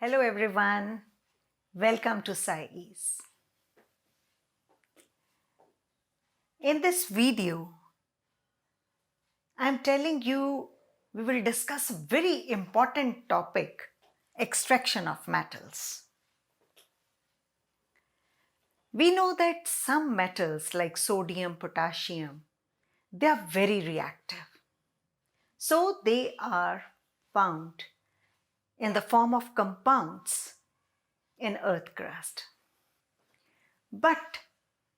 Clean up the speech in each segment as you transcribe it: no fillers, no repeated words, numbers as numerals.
Hello everyone, welcome to SCI-EASE. In this video, I am telling you we will discuss a very important topic, extraction of metals. We know that some metals like sodium, potassium, they are very reactive. So they are found in the form of compounds in earth crust. But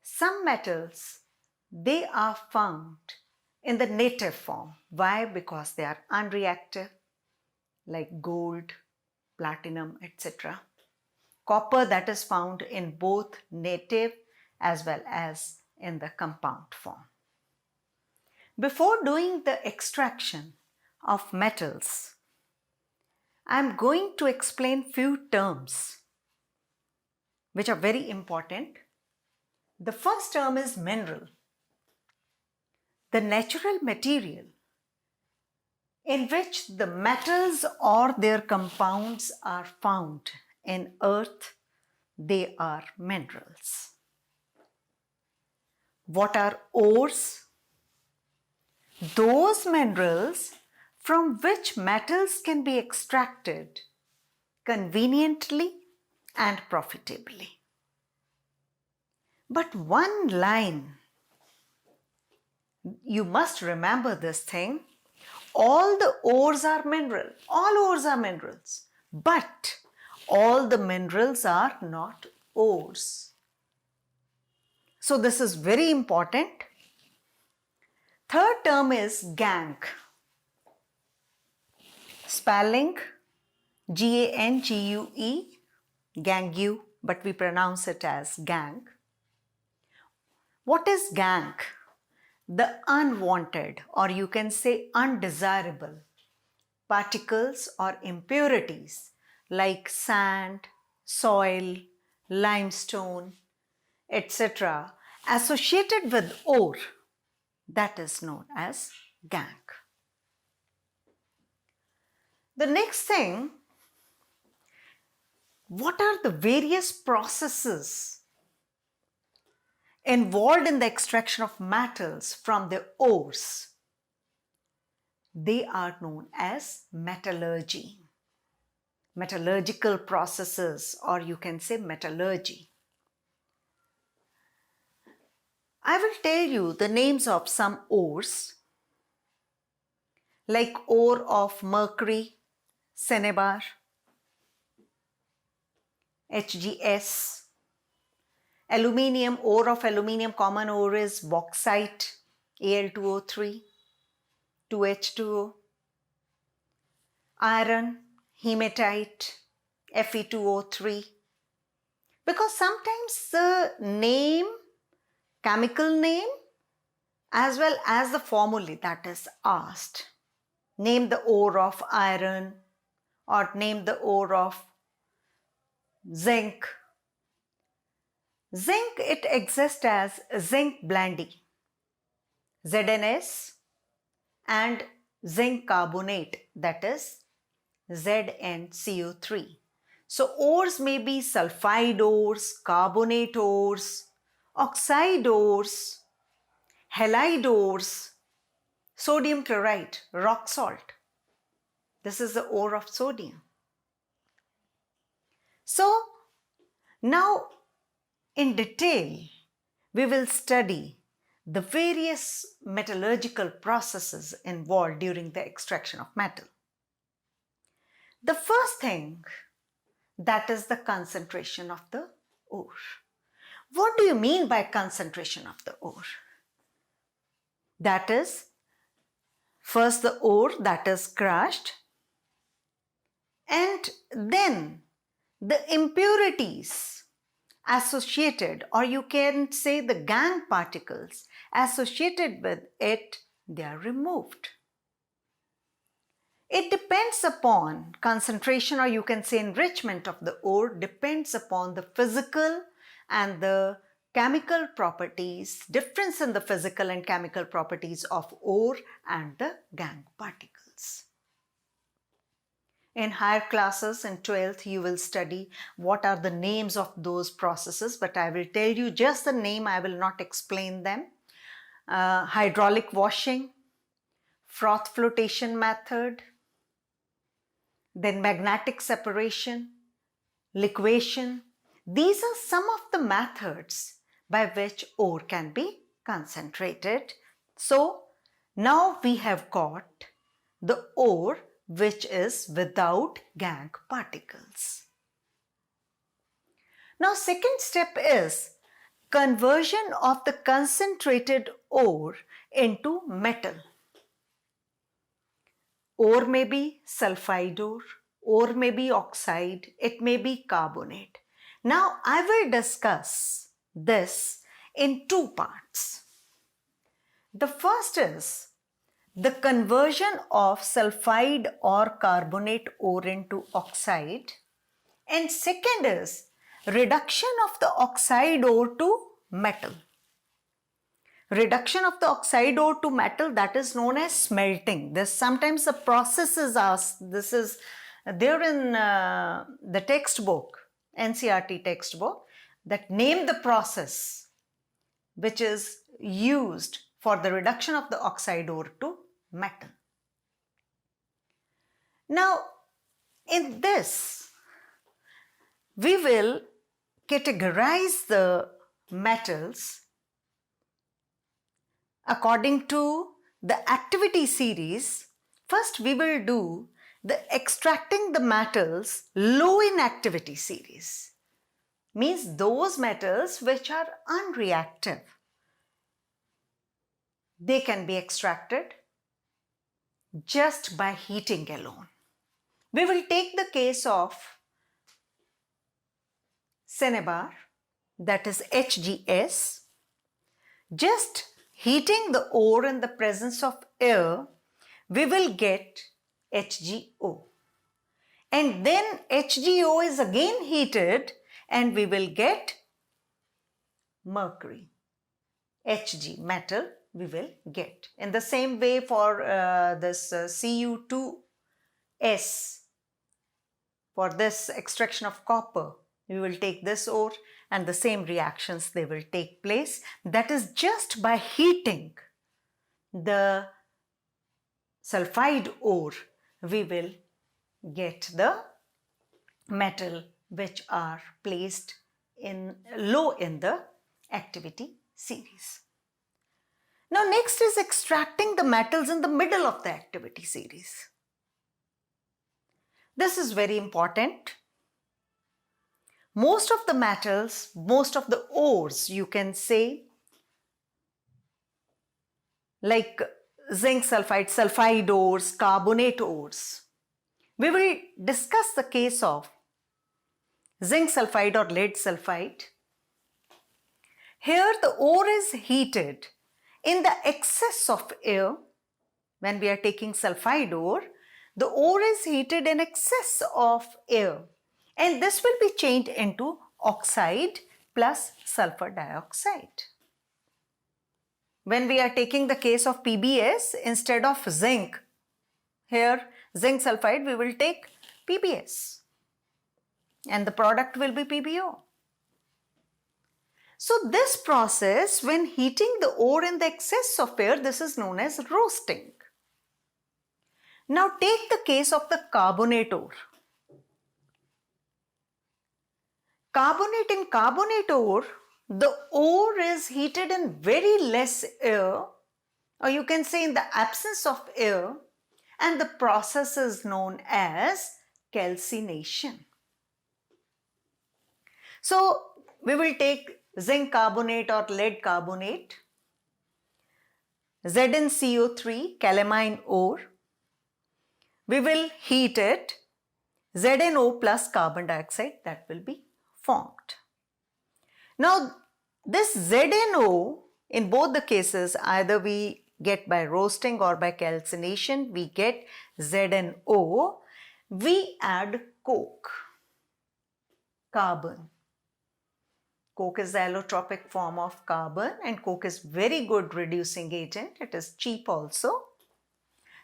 some metals, they are found in the native form. Why? Because they are unreactive, like gold, platinum, etc. Copper, that is found in both native as well as in the compound form. Before doing the extraction of metals, I am going to explain few terms which are very important. The first term is mineral. The natural material in which the metals or their compounds are found in earth, they are minerals. What are ores? Those minerals from which metals can be extracted conveniently and profitably. But one line, you must remember this thing, all the ores are mineral, all ores are minerals, but all the minerals are not ores. So this is very important. Third term is gangue. Spelling Gangue, gangue, but we pronounce it as gangue. What is gangue? The unwanted, or you can say undesirable, particles or impurities like sand, soil, limestone, etc. associated with ore, that is known as gangue. The next thing, what are the various processes involved in the extraction of metals from the ores? They are known as metallurgy. Metallurgical processes, or you can say metallurgy. I will tell you the names of some ores, like ore of mercury, cinnabar, HGS. Aluminium, ore of aluminium, common ore is bauxite, Al2O3, 2H2O. Iron, hematite, Fe2O3. Because sometimes the name, chemical name, as well as the formulae that is asked. Name the ore of iron or name the ore of zinc. Zinc, it exists as zinc blandy, ZnS, and zinc carbonate, that is ZnCO3. So ores may be sulfide ores, carbonate ores, oxide ores, halide ores, sodium chloride, rock salt. This is the ore of sodium. So now in detail, we will study the various metallurgical processes involved during the extraction of metal. The first thing, that is the concentration of the ore. What do you mean by concentration of the ore? That is, first the ore that is crushed, and then the impurities associated, or you can say the gangue particles associated with it, they are removed. It depends upon concentration, or you can say enrichment of the ore depends upon the physical and the chemical properties, difference in the physical and chemical properties of ore and the gangue particles. In higher classes, in 12th, you will study what are the names of those processes, but I will tell you just the name, I will not explain them. Hydraulic washing, froth flotation method, then magnetic separation, liquation. These are some of the methods by which ore can be concentrated. So now we have got the ore which is without gangue particles. Now second step is conversion of the concentrated ore into metal. Ore may be sulfide ore may be oxide, it may be carbonate. Now I will discuss this in two parts. The first is the conversion of sulfide or carbonate ore into oxide, and second is reduction of the oxide ore to metal. Reduction of the oxide ore to metal, that is known as smelting. This sometimes the process is asked. This is there in the textbook, NCERT textbook, that name the process which is used for the reduction of the oxide ore to metal. Now, in this, we will categorize the metals according to the activity series. First, we will do the extracting the metals low in activity series. Means those metals which are unreactive. They can be extracted just by heating alone. We will take the case of cinnabar, that is HGS. Just heating the ore in the presence of air, we will get HgO. And then HgO is again heated and we will get mercury. Hg, metal, we will get. In the same way for this Cu2S, for this extraction of copper, we will take this ore and the same reactions they will take place. That is just by heating the sulfide ore, we will get the metal which are placed in low in the activity series. Now next is extracting the metals in the middle of the activity series. This is very important. Most of the metals, most of the ores, you can say, like zinc sulfide, sulfide ores, carbonate ores. We will discuss the case of zinc sulfide or lead sulfide. Here the ore is heated in the excess of air. When we are taking sulfide ore, the ore is heated in excess of air, and this will be changed into oxide plus sulfur dioxide. When we are taking the case of PBS, instead of zinc, here zinc sulfide, we will take PBS and the product will be PBO. So this process, when heating the ore in the excess of air, this is known as roasting. Now take the case of the carbonate ore. In carbonate ore, the ore is heated in very less air, or you can say in the absence of air, and the process is known as calcination. So we will take zinc carbonate or lead carbonate, ZnCO3, calamine ore. We will heat it, ZnO plus carbon dioxide, that will be formed. Now this ZnO, in both the cases, either we get by roasting or by calcination, we get ZnO. We add coke, carbon. Coke is the allotropic form of carbon, and coke is very good reducing agent. It is cheap also.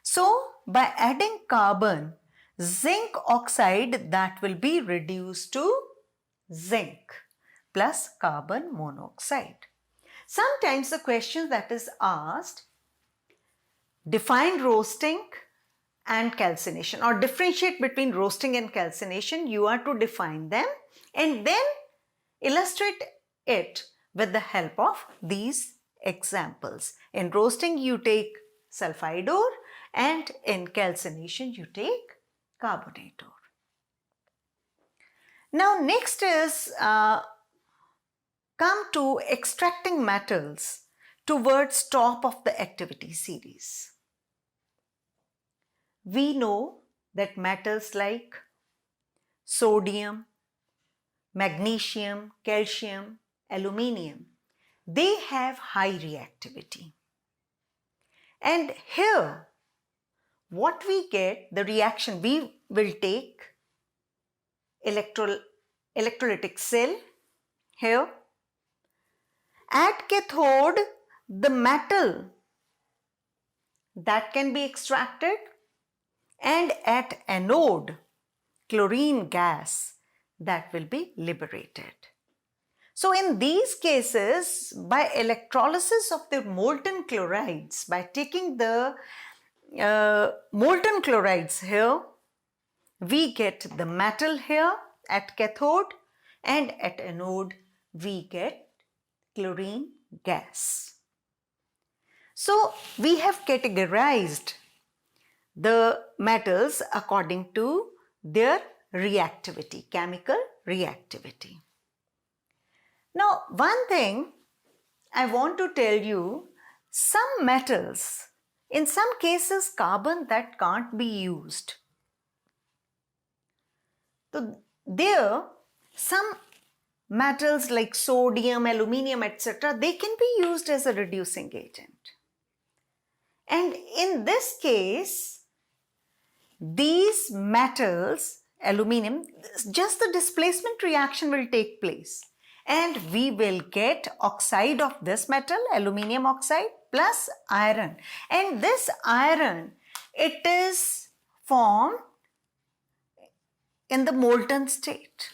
So by adding carbon, zinc oxide that will be reduced to zinc plus carbon monoxide. Sometimes the question that is asked, define roasting and calcination, or differentiate between roasting and calcination. You are to define them and then illustrate it with the help of these examples. In roasting you take sulfide ore and in calcination you take carbonate ore. Now next is come to extracting metals towards top of the activity series. We know that metals like sodium, magnesium, calcium, aluminium, they have high reactivity. And here what we get, the reaction, we will take electrolytic cell here. At cathode, the metal that can be extracted, and at anode, chlorine gas that will be liberated. So in these cases, by electrolysis of the molten chlorides, by taking the molten chlorides here, we get the metal here at cathode, and at anode we get chlorine gas. So we have categorized the metals according to their reactivity, chemical reactivity. Now, one thing I want to tell you, some metals, in some cases carbon that can't be used. So there, some metals like sodium, aluminium, etc., they can be used as a reducing agent. And in this case, these metals, aluminium, just the displacement reaction will take place. And we will get oxide of this metal, aluminium oxide, plus iron. And this iron, it is formed in the molten state.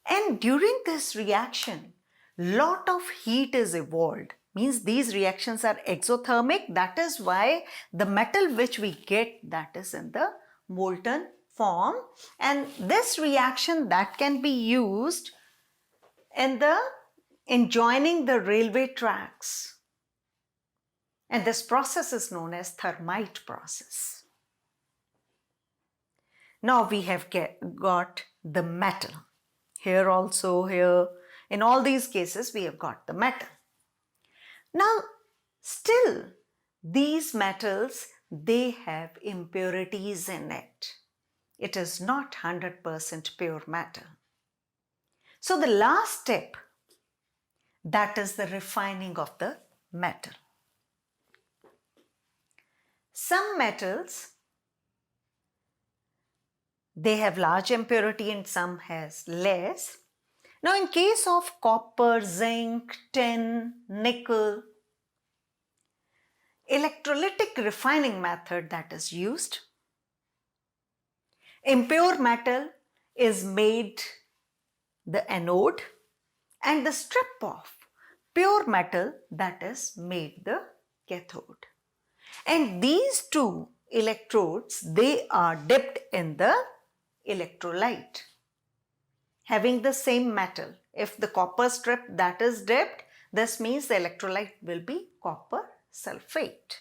And during this reaction, lot of heat is evolved. Means these reactions are exothermic. That is why the metal which we get, that is in the molten form. And this reaction that can be used in joining the railway tracks. And this process is known as thermite process. Now we have got the metal. Here also, here, in all these cases we have got the metal. Now still these metals, they have impurities in it. It is not 100% pure metal. So the last step, that is the refining of the metal. Some metals, they have large impurity and some has less. Now in case of copper, zinc, tin, nickel, electrolytic refining method that is used. Impure metal is made the anode and the strip of pure metal that is made the cathode. And these two electrodes, they are dipped in the electrolyte having the same metal. If the copper strip that is dipped, this means the electrolyte will be copper sulfate.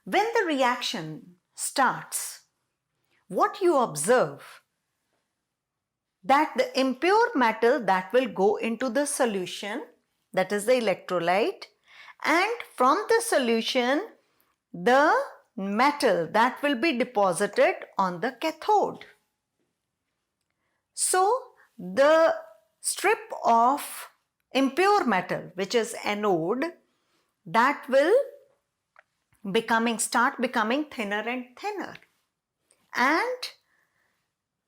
When the reaction starts, what you observe, that the impure metal that will go into the solution, that is the electrolyte, and from the solution the metal that will be deposited on the cathode. So the strip of impure metal, which is anode, that will start becoming thinner and thinner, and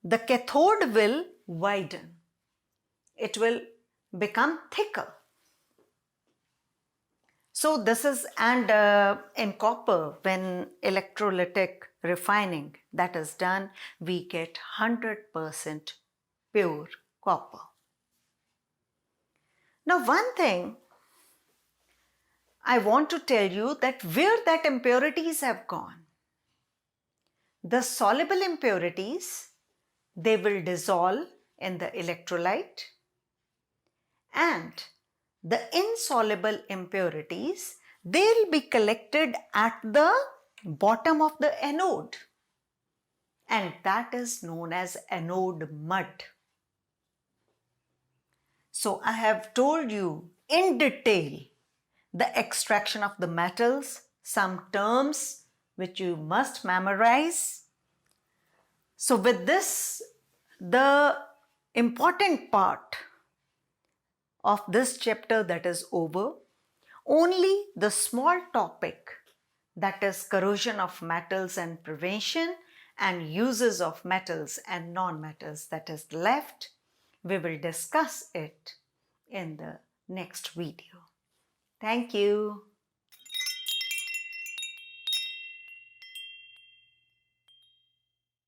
the cathode will widen. It will become thicker. So this is, and in copper, when electrolytic refining that is done, we get 100% pure copper. Now, one thing I want to tell you that where that impurities have gone. The soluble impurities, they will dissolve in the electrolyte, and the insoluble impurities, they'll be collected at the bottom of the anode, and that is known as anode mud. So I have told you in detail the extraction of the metals, some terms which you must memorize. So with this, the important part of this chapter that is over. Only the small topic, that is corrosion of metals and prevention and uses of metals and non-metals, that is left. We will discuss it in the next video. Thank you.